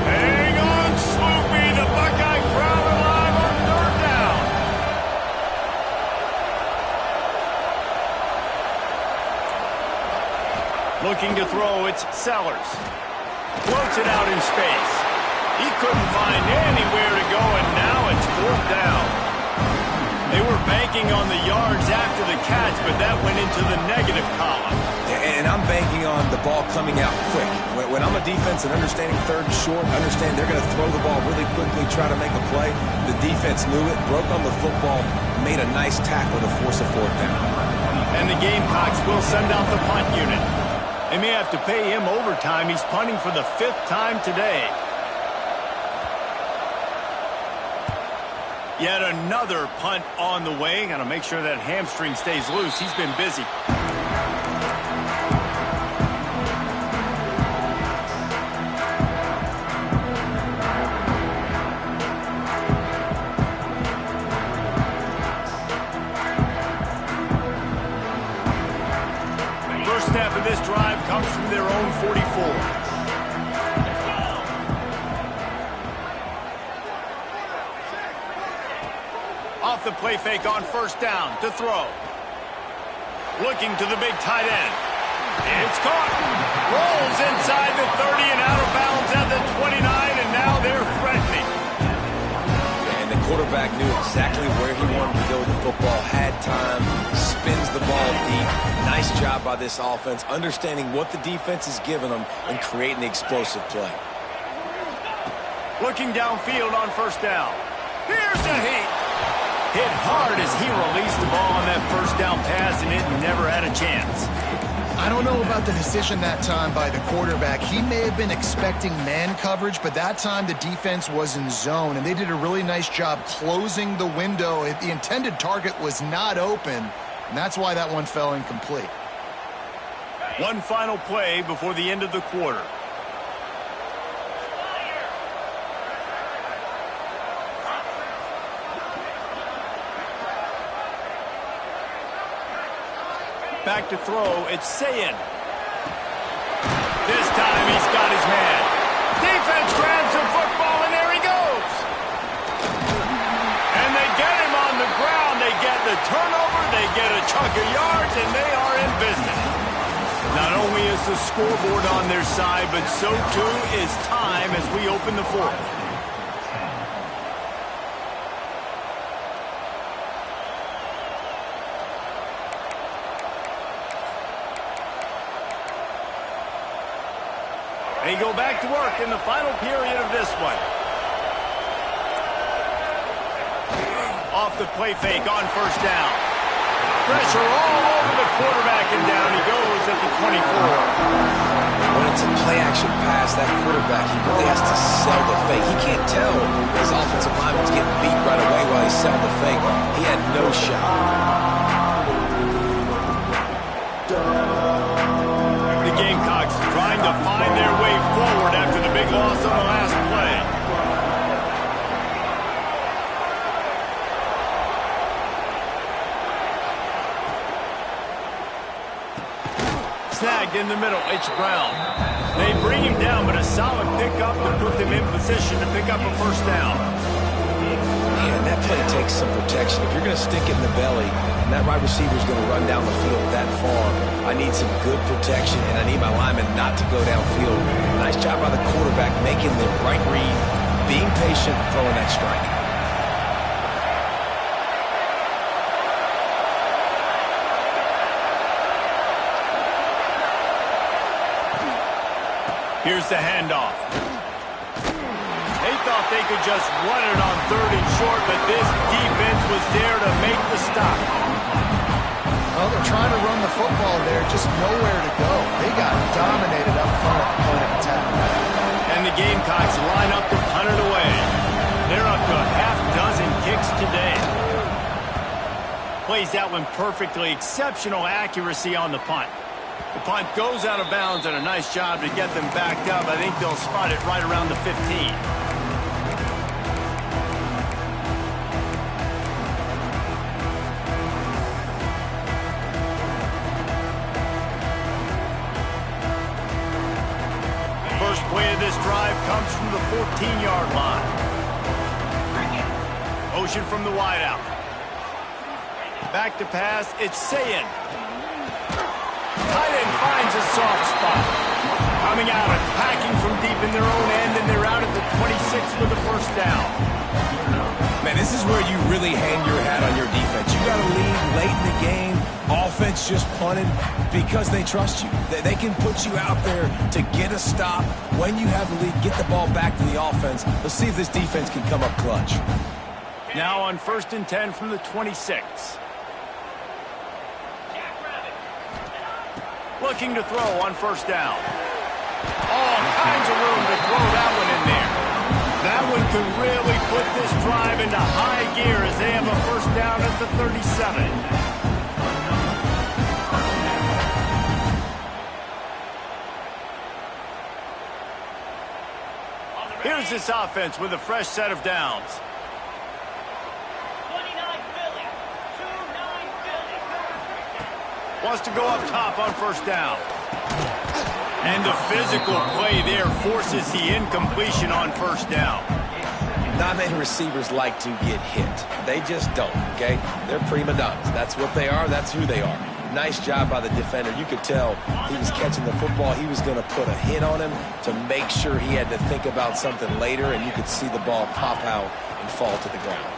S1: Hang on, Sloopy. The Buckeye crowd alive on third down. Looking to throw, it's Sellers. Floats it out in space. He couldn't find anywhere to go, and now it's fourth down. They were banking on the yards after the catch, but that went into the negative column.
S3: And I'm banking on the ball coming out quick. When I'm a defense and understanding third and short, understand they're going to throw the ball really quickly, try to make a play. The defense knew it, broke on the football, made a nice tackle to force a fourth down.
S1: And the Gamecocks will send out the punt unit. They may have to pay him overtime. He's punting for the 5th time today. Yet another punt on the way. Got to make sure that hamstring stays loose. He's been busy. First snap of this drive comes from their own 44. Off the play fake on first down to throw. Looking to the big tight end. It's caught. Rolls inside the 30 and out of bounds at the 29, and now they're threatening.
S3: And the quarterback knew exactly where he wanted to go with the football, had time, spins the ball deep. Nice job by this offense, understanding what the defense is giving them and creating the explosive play.
S1: Looking downfield on first down. Here's a heat. Hit hard as he released the ball on that first down pass, and it never had a chance.
S2: I don't know about the decision that time by the quarterback. He may have been expecting man coverage, but that time the defense was in zone, and they did a really nice job closing the window. The intended target was not open, and that's why that one fell incomplete.
S1: One final play before the end of the quarter. Back to throw, it's Sayin. This time he's got his man. Defense grabs the football, and there he goes. And they get him on the ground. They get the turnover, they get a chunk of yards, and they are in business. Not only is the scoreboard on their side, but so too is time as we open the fourth. They go back to work in the final period of this one. Off the play fake on first down. Pressure all over the quarterback, and down he goes at the 24.
S3: When it's a play-action pass, that quarterback, he really has to sell the fake. He can't tell his offensive lineman's getting beat right away while he's selling the fake. He had no shot.
S1: The Gamecocks trying to find their way forward after the big loss on the last play. Snagged in the middle, it's Brown. They bring him down, but a solid pickup to put them in position to pick up a first down.
S3: Yeah, and that play takes some protection. If you're going to stick it in the belly, and that wide receiver is going to run down the field that far, I need some good protection, and I need my lineman not to go downfield. Nice job by the quarterback making the right read, being patient, throwing that strike.
S1: Here's the handoff. They thought they could just run it on third and short, but this defense was there to make the stop.
S2: Well, they're trying to run the football there, just nowhere to go. They got dominated up front at the point of attack.
S1: And the Gamecocks line up to punt it away. They're up to a half dozen kicks today. Plays that one perfectly. Exceptional accuracy on the punt. The punt goes out of bounds, and a nice job to get them backed up. I think they'll spot it right around the 15. First play of this drive comes from the 14-yard line. Motion from the wideout. Back to pass, it's Sayin. Tight end finds a soft spot. Coming out, attacking from deep in their own end, and they're out at the 26 with a first down.
S3: Man, this is where you really hang your hat on your defense. You got to lead late in the game. Offense just punted because they trust you. They can put you out there to get a stop. When you have the lead, get the ball back to the offense. Let's see if this defense can come up clutch.
S1: Now on 1st and 10 from the 26. Looking to throw on first down. All kinds of room to throw that one in there. That one could really put this drive into high gear as they have a first down at the 37. Here's this offense with a fresh set of downs.
S5: 29 Philly. 2-9 Philly.
S1: Wants to go up top on first down. And the physical play there forces the incompletion on first down.
S3: Not many receivers like to get hit. They just don't, okay? They're prima donnas. That's what they are. That's who they are. Nice job by the defender. You could tell he was catching the football. He was going to put a hit on him to make sure he had to think about something later, and you could see the ball pop out and fall to the ground.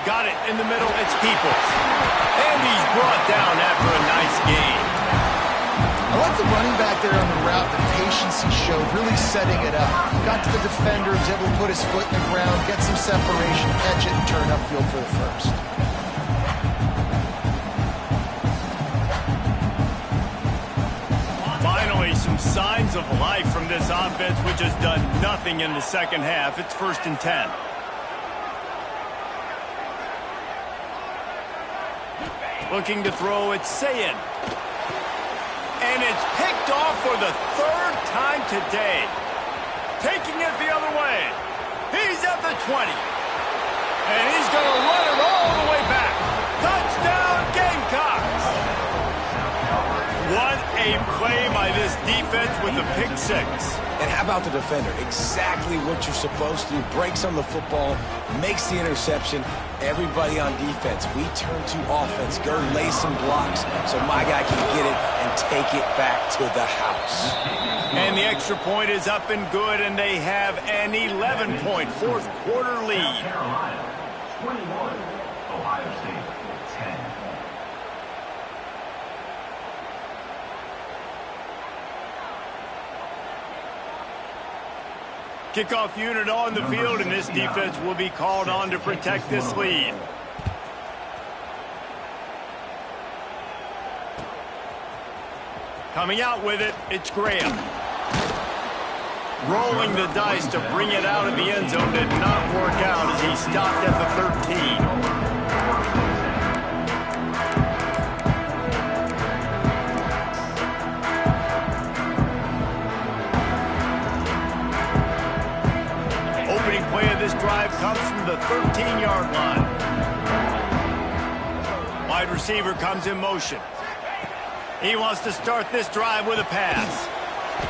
S1: Got it in the middle. It's Peoples. And he's brought down after a nice gain.
S2: I like the running back there on the route, the patience he showed, really setting it up. Got to the defender, was able to put his foot in the ground, get some separation, catch it, and turn upfield for the first.
S1: Finally, some signs of life from this offense, which has done nothing in the second half. It's 1st and 10. Looking to throw, it's Sayin. And it's picked off for the 3rd time today. Taking it the other way. He's at the 20. And he's going to run it all the way back. Touchdown, Gamecocks. What a play by this defense with the pick six.
S3: And how about the defender? Exactly what you're supposed to do. Breaks on the football, makes the interception. Everybody on defense, we turn to offense. Go lay some blocks so my guy can get it and take it back to the house.
S1: And the extra point is up and good, and they have an 11-point fourth-quarter lead.
S4: Carolina, 21. Ohio State, 10.
S1: Kickoff unit on the field, and this defense will be called on to protect this lead. Coming out with it, it's Graham. Rolling the dice to bring it out of the end zone did not work out as he stopped at the 13. Opening play of this drive comes from the 13-yard line. Wide receiver comes in motion. He wants to start this drive with a pass.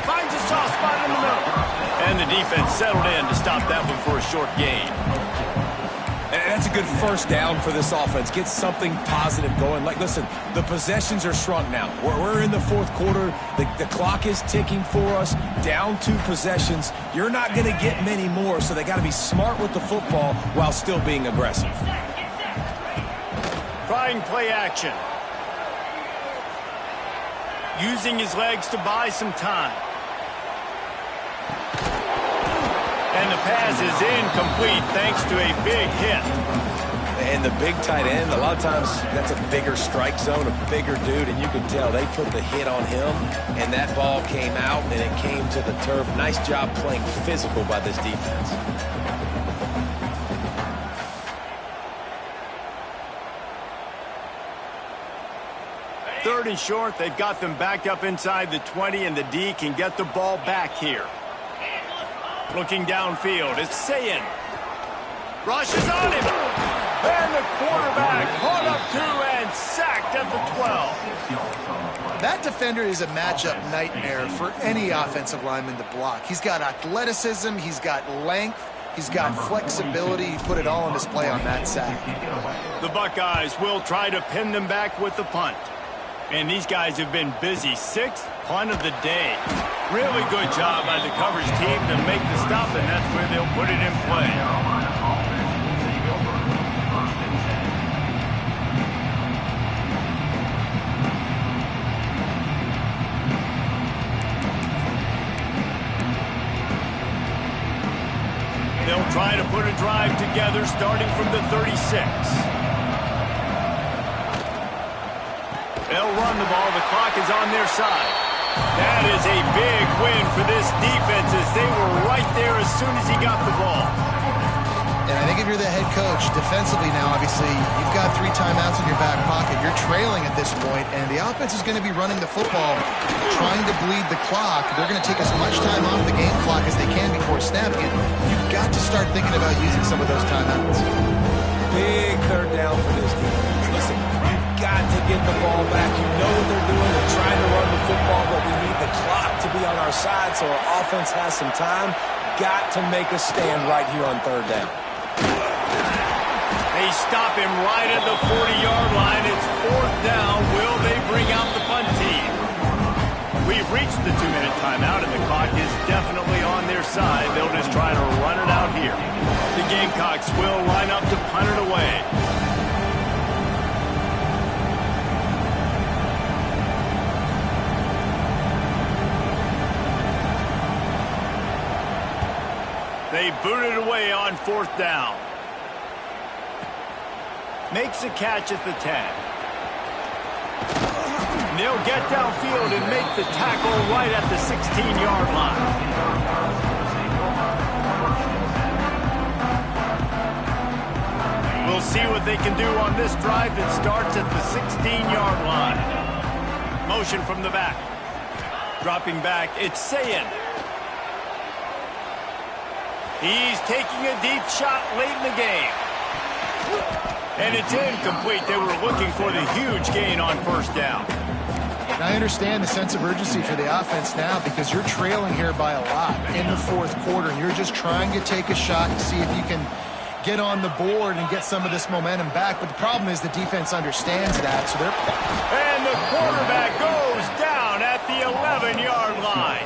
S1: Finds a soft spot in the middle. And the defense settled in to stop that one for a short gain.
S3: And that's a good first down for this offense. Get something positive going. Like, listen, the possessions are shrunk now. We're in the fourth quarter. The clock is ticking for us. Down 2 possessions. You're not going to get many more, so they got to be smart with the football while still being aggressive.
S1: Trying play action. Using his legs to buy some time. And the pass is incomplete thanks to a big hit.
S3: And the big tight end, a lot of times that's a bigger strike zone, a bigger dude, and you can tell they put the hit on him, and that ball came out, and it came to the turf. Nice job playing physical by this defense.
S1: Third and short, they've got them backed up inside the 20, and the D can get the ball back here. Looking downfield, it's Sayin. Rushes on him. And the quarterback caught up 2 and sacked at the 12.
S2: That defender is a matchup nightmare for any offensive lineman to block. He's got athleticism, he's got length, he's got flexibility. He put it all on display on that sack.
S1: The Buckeyes will try to pin them back with the punt. And these guys have been busy. 6th punt of the day. Really good job by the coverage team to make the stop, and that's where they'll put it in play. They'll try to put a drive together starting from the 36. They'll run the ball. The clock is on their side. That is a big win for this defense as they were right there as soon as he got the ball.
S2: And I think if you're the head coach, defensively now, obviously, you've got 3 timeouts in your back pocket. You're trailing at this point, and the offense is going to be running the football, trying to bleed the clock. They're going to take as much time off the game clock as they can before snapping it. You've got to start thinking about using some of those timeouts.
S3: Big third down for this defense. Listen, you've got to get the ball back. You know what they're doing. They're trying to run the football, but we need the clock to be on our side so our offense has some time. Got to make a stand right here on third down.
S1: They stop him right at the 40-yard line. It's fourth down. Will they bring out the punt team? We've reached the 2-minute timeout, and the clock is definitely on their side. They'll just try to run it out here. The Gamecocks will line up to punt it away. They boot it away on fourth down. Makes a catch at the 10. They'll get downfield and make the tackle right at the 16-yard line. We'll see what they can do on this drive that starts at the 16-yard line. Motion from the back. Dropping back, it's Sayin. He's taking a deep shot late in the game. And it's incomplete. They were looking for the huge gain on first down.
S2: And I understand the sense of urgency for the offense now because you're trailing here by a lot in the fourth quarter, and you're just trying to take a shot and see if you can get on the board and get some of this momentum back. But the problem is the defense understands that, so they're...
S1: And the quarterback goes down at the 11-yard line.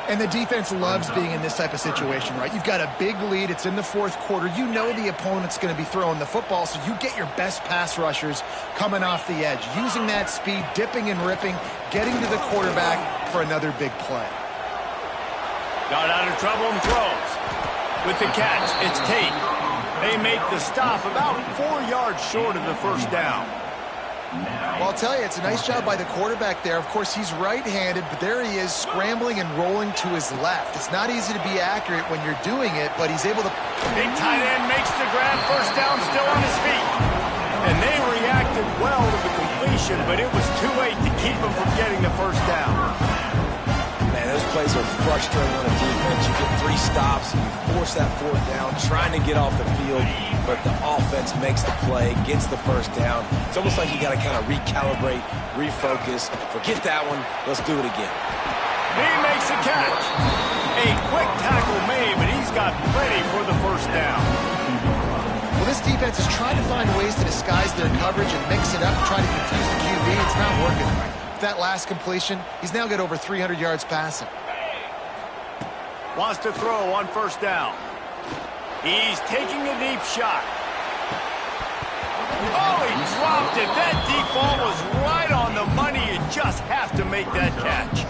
S2: And the defense loves being in this type of situation, right? You've got a big lead. It's in the fourth quarter. You know the opponent's going to be throwing the football, so you get your best pass rushers coming off the edge, using that speed, dipping and ripping, getting to the quarterback for another big play.
S1: Got out of trouble and throws. With the catch, it's Tate. They make the stop about 4 yards short of the first down.
S2: Well, I'll tell you, it's a nice job by the quarterback there. Of course, he's right-handed, but there he is scrambling and rolling to his left. It's not easy to be accurate when you're doing it, but he's able to...
S1: Big tight end makes the grab, first down, still on his feet. And they reacted well to the completion, but it was too late to keep him from getting the first down.
S3: Man, those plays are frustrating on a defense. You get 3 stops, and you force that fourth down, trying to get off the field, but the offense makes the play, gets the first down. It's almost like you got to kind of recalibrate, refocus. Forget that one. Let's do it again.
S1: He makes a catch. A quick tackle made, but he's got plenty for the first down.
S2: Well, this defense is trying to find ways to disguise their coverage and mix it up and try to confuse the QB. It's not working. That last completion, he's now got over 300 yards passing.
S1: Wants to throw on first down. He's taking a deep shot. Oh, he dropped it. That deep ball was right on the money. You just have to make that catch.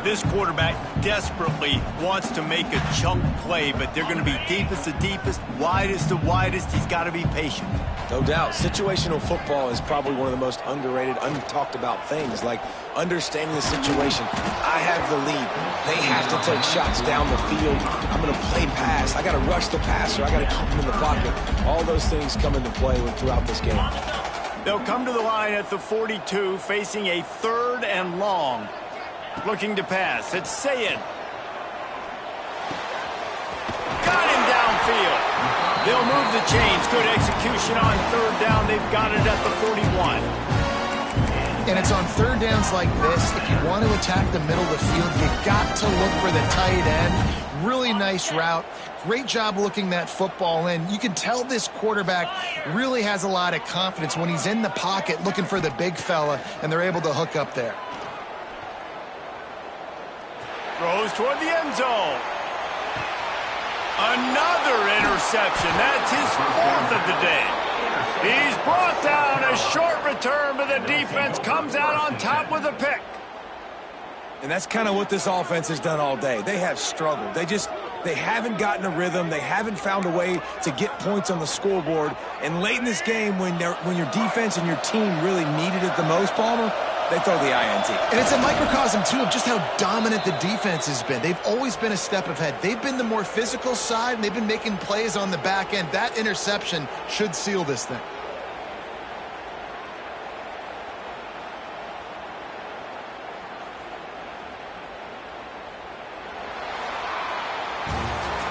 S1: This quarterback desperately wants to make a chunk play, but they're going to be deepest to deepest, widest to widest. He's got to be patient.
S3: No doubt. Situational football is probably one of the most underrated, untalked about things, like understanding the situation. I have the lead. They have to take shots down the field. I'm going to play pass. I got to rush the passer. I got to keep him in the pocket. All those things come into play throughout this game.
S1: They'll come to the line at the 42, facing a 3rd and long. Looking to pass. It's Sayin. Got him downfield. They'll move the chains. Good execution on 3rd down. They've got it at the 41.
S2: And it's on 3rd downs like this. If you want to attack the middle of the field, you got to look for the tight end. Really nice route. Great job looking that football in. You can tell this quarterback really has a lot of confidence when he's in the pocket looking for the big fella, and they're able to hook up there.
S1: Throws toward the end zone. Another interception. That's his 4th of the day. He's brought down. A short return, but the defense comes out on top with a pick.
S3: And that's kind of what this offense has done all day. They have struggled. They haven't gotten a rhythm. They haven't found a way to get points on the scoreboard. And late in this game, when your defense and your team really needed it the most, Palmer, they throw the INT.
S2: And it's a microcosm, too, of just how dominant the defense has been. They've always been a step ahead. They've been the more physical side, and they've been making plays on the back end. That interception should seal this thing.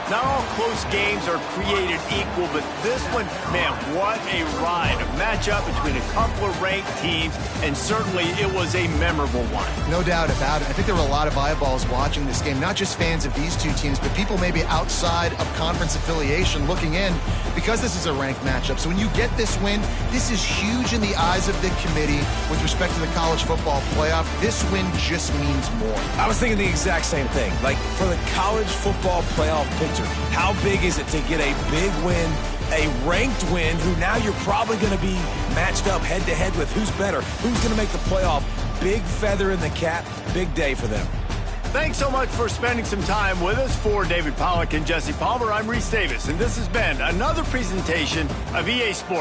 S1: Not all close games are created equal, but this one, man, what a ride. A matchup between a couple of ranked teams, and certainly it was a memorable one.
S2: No doubt about it. I think there were a lot of eyeballs watching this game, not just fans of these two teams, but people maybe outside of conference affiliation looking in because this is a ranked matchup. So when you get this win, this is huge in the eyes of the committee with respect to the college football playoff. This win just means more.
S3: I was thinking the exact same thing. Like, for the college football playoff picture, how big is it to get a big win, a ranked win, who now you're probably going to be matched up head-to-head with who's better, who's going to make the playoff. Big feather in the cap, big day for them.
S1: Thanks so much for spending some time with us. For David Pollack and Jesse Palmer, I'm Reese Davis, and this has been another presentation of EA Sports.